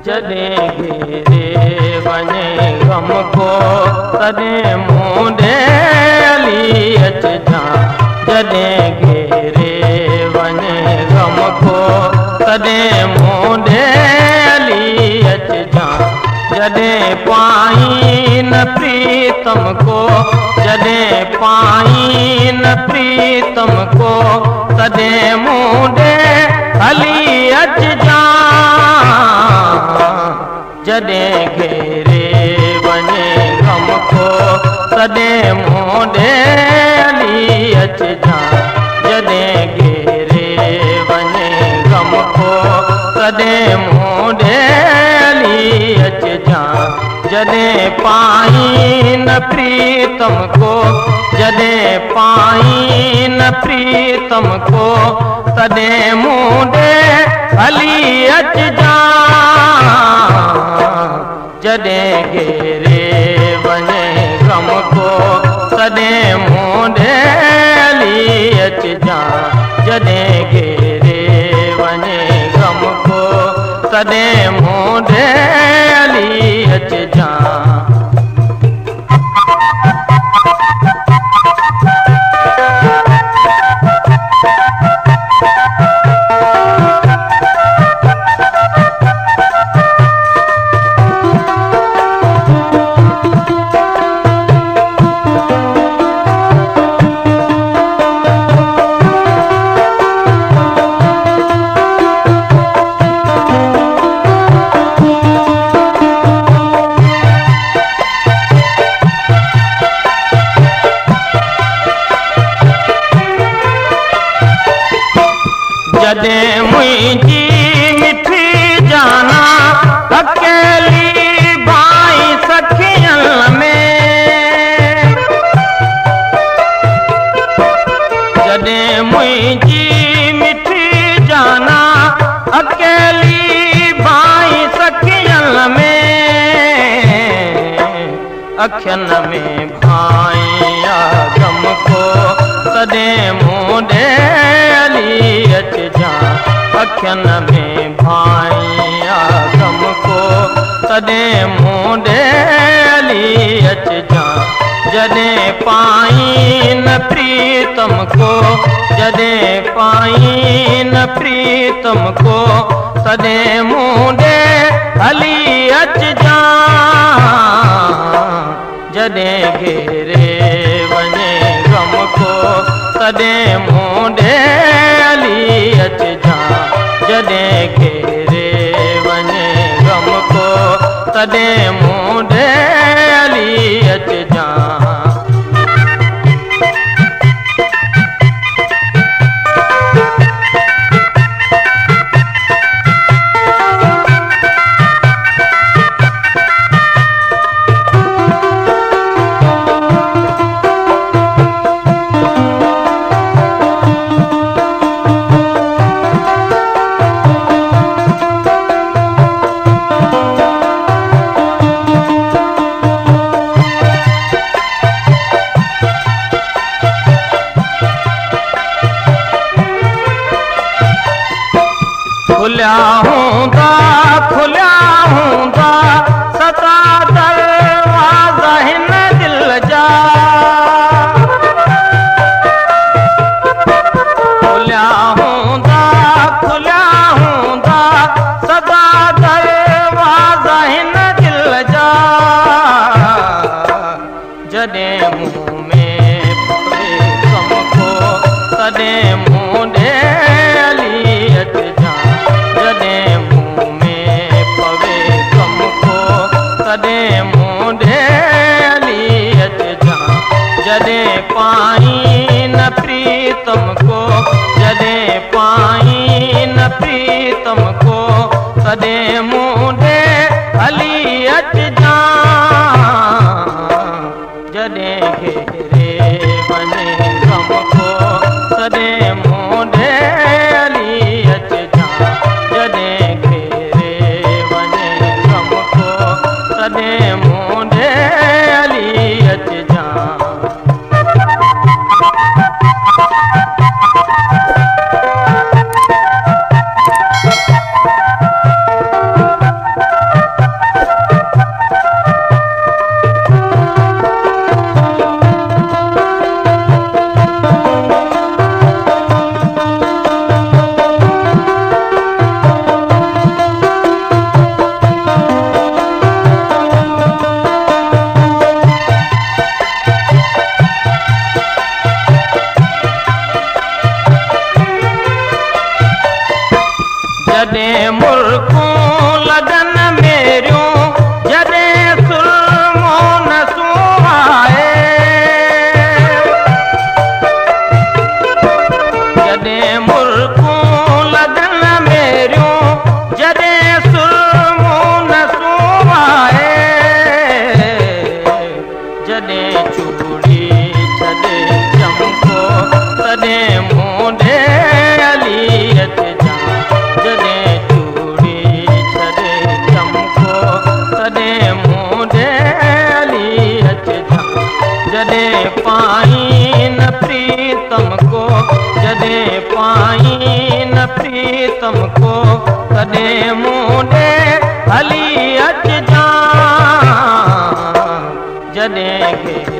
जॾहिं घेरे वञे गम को तॾहिं मूंडे हली अचिजां। जॾहिं घेरे वञे गम को तॾहिं मूंडे हली अचिजां। जॾहिं पाई न प्रीतम को, जॾहिं पाई न प्रीतम को तॾहिं मूंडे हली अचिजां। जॾहिं घेरे वञे गम को तॾहिं मूंडे हली अचिजां। जॾहिं घेरे वञे गम को तॾहिं मूंडे हली अचिजां। जॾहिं पाई न प्रीतम को, जॾहिं पाई न प्रीतम को तॾहिं मूंडे हली अचिजां। जॾहिं घेरे वञे गम को तॾहिं मूंडे हली अचिजां। जॾहिं घेरे वञे गम को तॾहिं मूंडे हली अचिजां। जॾहिं मुंहिंजी मिठी जाना अकेली भाई सखियन में, जॾहिं मुंहिंजी मिठी जाना अकेली भाई सखियन में, अखियन में भाइया गम को तॾहिं मूंडे हली अचिजां। अखियन में भाइया गम को तॾहिं मूंडे हली अचिजां। जॾहिं पाई न प्रीतम को, जॾहिं पाई न प्रीतम को तॾहिं मूंडे हली अचिजां। जॾहिं घेरे वञे गम को तॾहिं मूंडे हली अचिजां। जॾहिं घेरे वञे गम को तॾहिं मूंडे हली अचिजां। खुलिया हूंदा सदा दरवाज़ा हिन दिल जा। खुलिया हूंदा सदा दरवाज़ा हिन दिल जा। जॾहिं मुंहुं में पवे गम को तॾहिं मूंडे हली अचिजां। जॾहिं मुंहुं में पवे गम को तॾहिं मूंडे हली अचिजां। जॾहिं पाई न प्रीतम को, जॾहिं पाई न प्रीतम को तॾहिं मूंडे हली अचिजां। जॾहिं घेरे वञे गम को तॾहिं मूंडे हली अचिजां। जॾहिं घेरे वञे गम को तॾहिं मूंडे हली अचिजां। जॾहिं मुल्कूं लॻन मेरियूं, जॾहिं सुरमो न सुहाए, जॾहिं मुल्कूं लॻन मेरियूं, जॾहिं सुरमो न सुहाए, जॾहिं चूड़ी छॾे चमको तॾहिं मूंडे अली अचिजां, जॾहिं चूड़ी छॾे चमको तॾहिं मूंडे अली अचिजां, जॾहिं पाईं न प्रीतम को, जॾहिं पाईं न प्रीतम को तॾहिं मूंडे हली अचिजां, जॾहिं